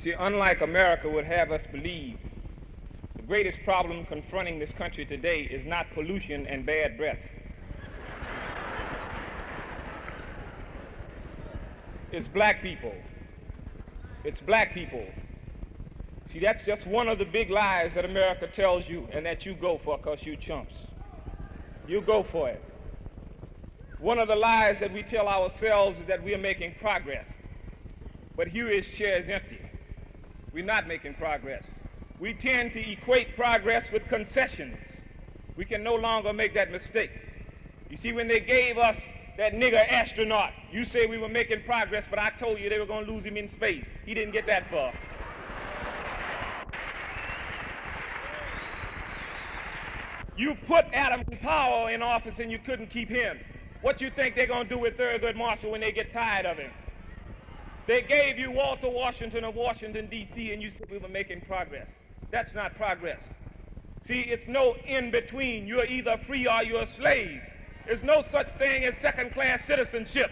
See, unlike America would have us believe, the greatest problem confronting this country today is not pollution and bad breath. It's black people. It's black people. See, that's just one of the big lies that America tells you and that you go for because you chumps. You go for it. One of the lies that we tell ourselves is that we are making progress. But Huey's chair is empty. We're not making progress. We tend to equate progress with concessions. We can no longer make that mistake. You see, when they gave us that nigger astronaut, you say we were making progress, but I told you they were going to lose him in space. He didn't get that far. You put Adam Powell in office and you couldn't keep him. What you think they're going to do with Thurgood Marshall when they get tired of him? They gave you Walter Washington of Washington, D.C., and you said we were making progress. That's not progress. See, it's no in-between. You're either free or you're a slave. There's no such thing as second-class citizenship.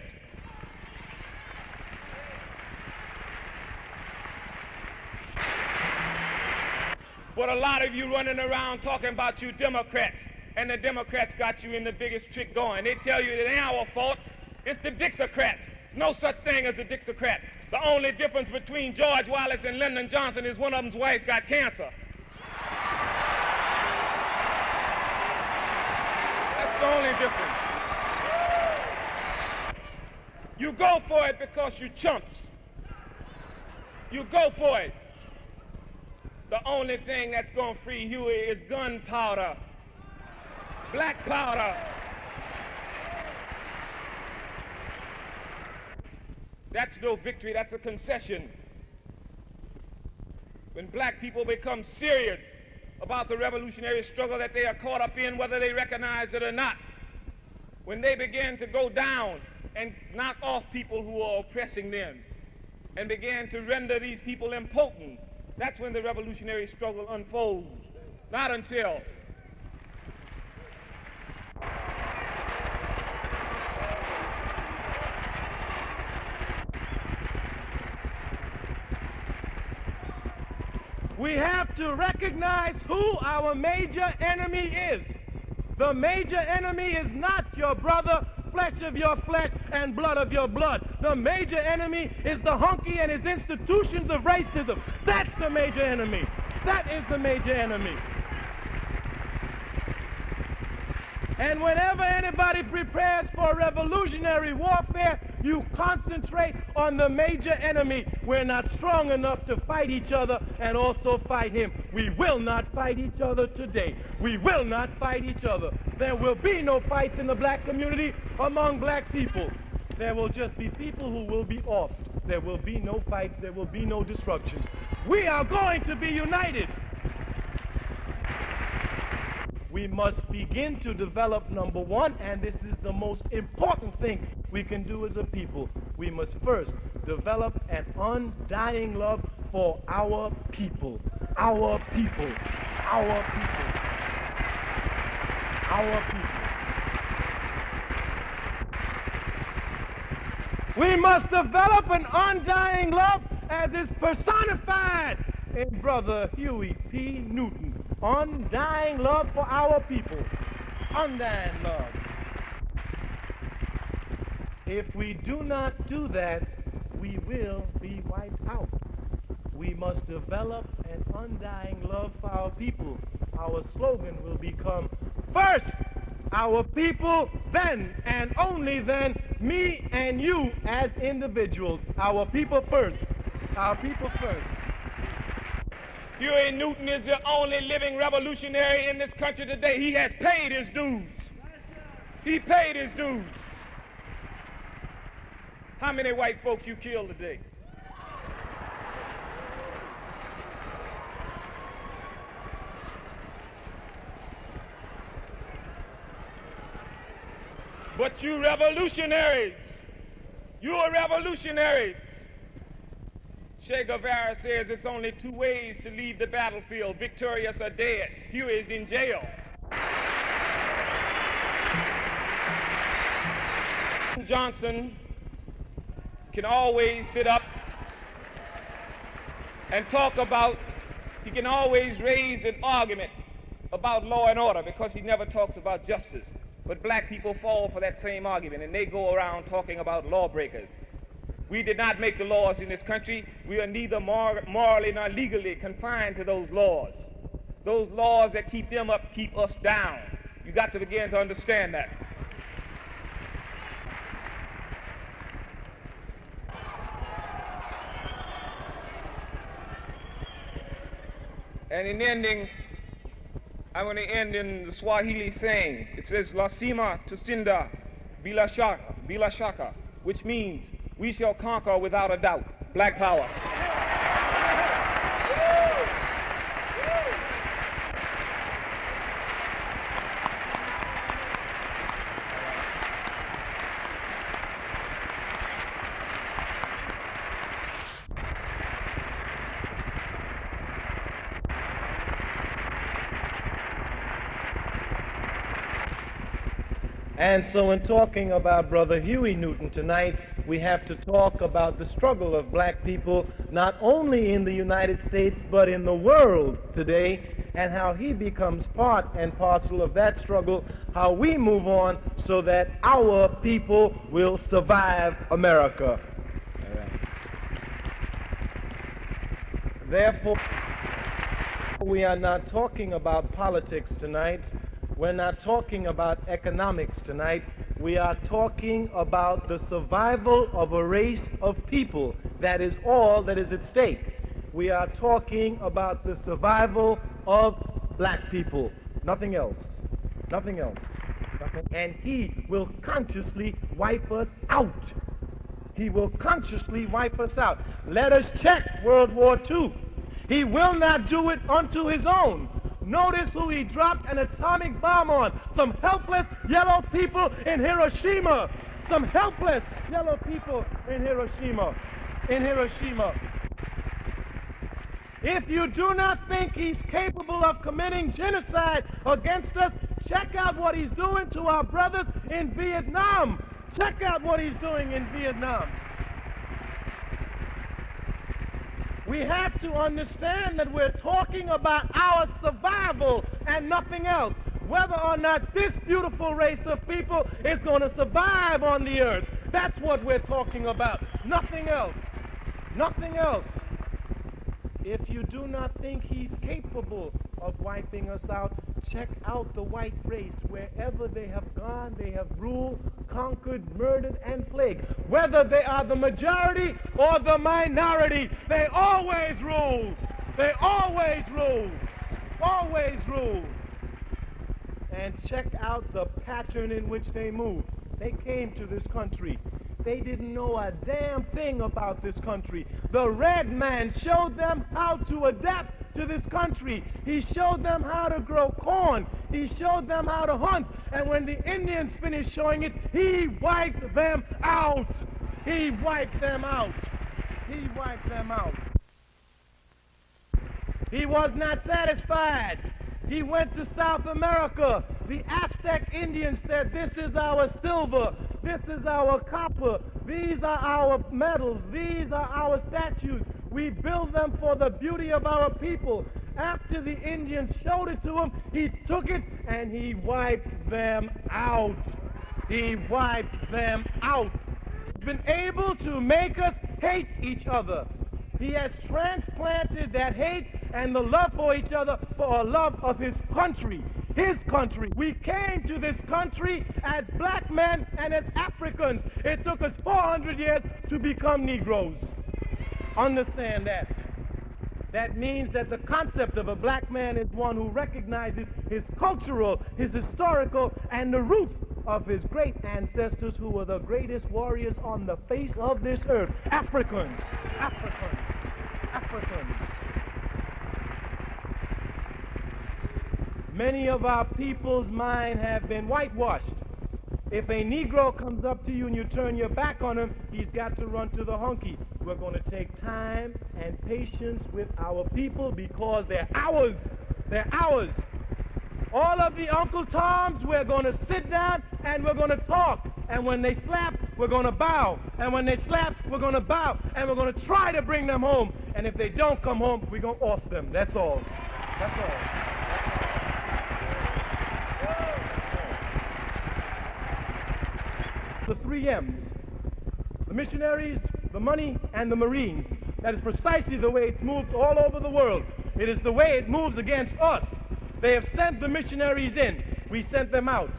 But a lot of you running around talking about you Democrats, and the Democrats got you in the biggest trick going. They tell you it ain't our fault, it's the Dixiecrats. There's no such thing as a Dixiecrat. The only difference between George Wallace and Lyndon Johnson is one of them's wife got cancer. That's the only difference. You go for it because you chumps. You go for it. The only thing that's going to free Huey is gunpowder, black powder. That's no victory, that's a concession. When black people become serious about the revolutionary struggle that they are caught up in, whether they recognize it or not, when they begin to go down and knock off people who are oppressing them and begin to render these people impotent, that's when the revolutionary struggle unfolds. Not until. We have to recognize who our major enemy is. The major enemy is not your brother, flesh of your flesh and blood of your blood. The major enemy is the hunky and his institutions of racism. That's the major enemy. That is the major enemy. And whenever anybody prepares for revolutionary warfare, you concentrate on the major enemy. We're not strong enough to fight each other and also fight him. We will not fight each other today. We will not fight each other. There will be no fights in the black community among black people. There will just be people who will be off. There will be no fights. There will be no disruptions. We are going to be united. We must begin to develop, number one, and this is the most important thing we can do as a people. We must first develop an undying love for our people. Our people. Our people. Our people. We must develop an undying love as is personified in Brother Huey P. Newton. Undying love for our people. Undying love. If we do not do that, we will be wiped out. We must develop an undying love for our people. Our slogan will become, first, our people, then, and only then, me and you as individuals. Our people first. Our people first. Huey Newton is the only living revolutionary in this country today. He has paid his dues. He paid his dues. How many white folks you killed today? But you revolutionaries, you are revolutionaries. Che Guevara says it's only two ways to leave the battlefield, victorious or dead. Huey is in jail. Johnson can always sit up and talk about, he can always raise an argument about law and order because he never talks about justice. But black people fall for that same argument, and they go around talking about lawbreakers. We did not make the laws in this country. We are neither morally nor legally confined to those laws. Those laws that keep them up keep us down. You got to begin to understand that. And in ending, I want to end in the Swahili saying. It says, Lasima tusinda bila shaka, which means we shall conquer without a doubt. Black power. And so in talking about Brother Huey Newton tonight, we have to talk about the struggle of black people, not only in the United States, but in the world today, and how he becomes part and parcel of that struggle, how we move on so that our people will survive America. Therefore, we are not talking about politics tonight. We're not talking about economics tonight. We are talking about the survival of a race of people. That is all that is at stake. We are talking about the survival of black people. Nothing else. Nothing else. Nothing. And he will consciously wipe us out. He will consciously wipe us out. Let us check World War II. He will not do it unto his own. Notice who he dropped an atomic bomb on. Some helpless yellow people in Hiroshima. Some helpless yellow people in Hiroshima. If you do not think he's capable of committing genocide against us, check out what he's doing to our brothers in Vietnam. Check out what he's doing in Vietnam. We have to understand that we're talking about our survival and nothing else. Whether or not this beautiful race of people is going to survive on the earth. That's what we're talking about. Nothing else. Nothing else. If you do not think he's capable of wiping us out, check out the white race. Wherever they have gone, they have ruled, conquered, murdered, and plagued. Whether they are the majority or the minority, they always rule. They always rule. Always rule. And check out the pattern in which they move. They came to this country. They didn't know a damn thing about this country. The red man showed them how to adapt to this country. He showed them how to grow corn. He showed them how to hunt. And when the Indians finished showing it, he wiped them out. He wiped them out. He wiped them out. He was not satisfied. He went to South America. The Aztec Indians said, this is our silver. This is our copper. These are our metals. These are our statues. We build them for the beauty of our people. After the Indians showed it to him, he took it and he wiped them out. He wiped them out. He's been able to make us hate each other. He has transplanted that hate and the love for each other for a love of his country. His country. We came to this country as black men and as Africans. It took us 400 years to become Negroes. Understand that. That means that the concept of a black man is one who recognizes his cultural, his historical, and the roots of his great ancestors who were the greatest warriors on the face of this earth. Africans. Africans. Africans. Many of our people's minds have been whitewashed. If a Negro comes up to you and you turn your back on him, he's got to run to the hunky. We're going to take time and patience with our people because they're ours. They're ours. All of the Uncle Toms, we're going to sit down and we're going to talk. And when they slap, we're going to bow. And when they slap, we're going to bow. And we're going to try to bring them home. And if they don't come home, we're going to off them. That's all. That's all. The 3 M's. The missionaries, the money, and the Marines. That is precisely the way it's moved all over the world. It is the way it moves against us. They have sent the missionaries in. We sent them out.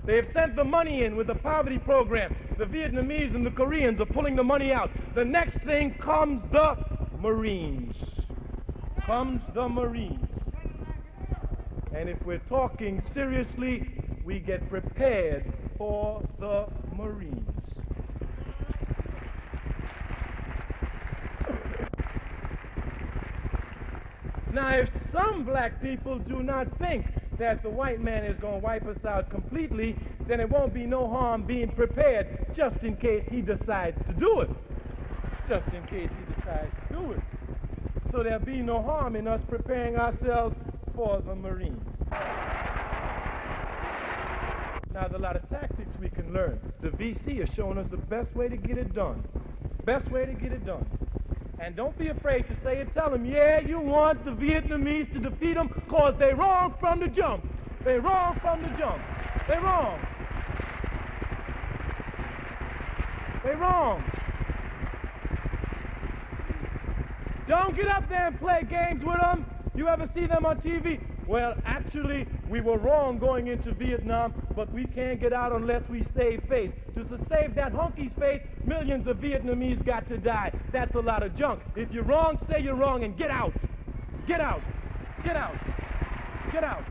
They have sent the money in with the poverty program. The Vietnamese and the Koreans are pulling the money out. The next thing comes the Marines. Comes the Marines. And if we're talking seriously, we get prepared for the Marines. Now, if some black people do not think that the white man is going to wipe us out completely, then it won't be no harm being prepared just in case he decides to do it. Just in case he decides to do it. So there'll be no harm in us preparing ourselves for the Marines. Now, there's a lot of tactics we can learn. The VC is showing us the best way to get it done. Best way to get it done. And don't be afraid to say it. Tell them, yeah, you want the Vietnamese to defeat them because they're wrong from the jump. They're wrong from the jump. They're wrong. They're wrong. Don't get up there and play games with them. You ever see them on TV? Well, actually, we were wrong going into Vietnam, but we can't get out unless we save face. Just to save that hunky's face, millions of Vietnamese got to die. That's a lot of junk. If you're wrong, say you're wrong and get out. Get out. Get out. Get out.